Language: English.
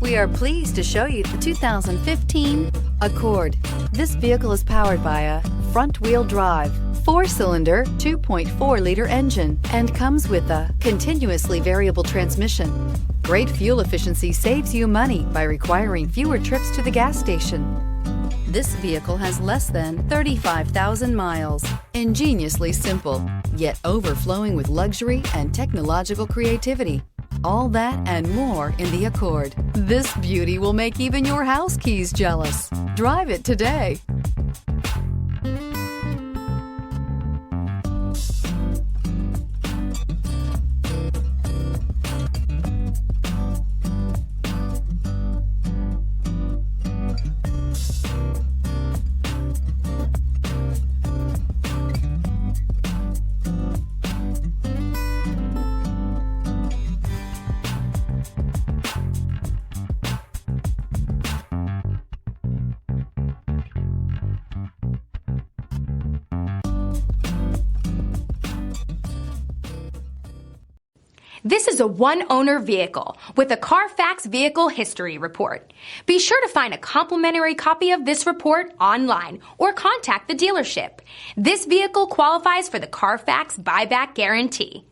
We are pleased to show you the 2015 Accord. This vehicle is powered by a front-wheel drive, 4-cylinder, 2.4-liter engine and comes with a continuously variable transmission. Great fuel efficiency saves you money by requiring fewer trips to the gas station. This vehicle has less than 35,000 miles. Ingeniously simple, yet overflowing with luxury and technological creativity. All that and more in the Accord. This beauty will make even your house keys jealous. Drive it today. This is a one-owner vehicle with a Carfax Vehicle History Report. Be sure to find a complimentary copy of this report online or contact the dealership. This vehicle qualifies for the Carfax Buyback Guarantee.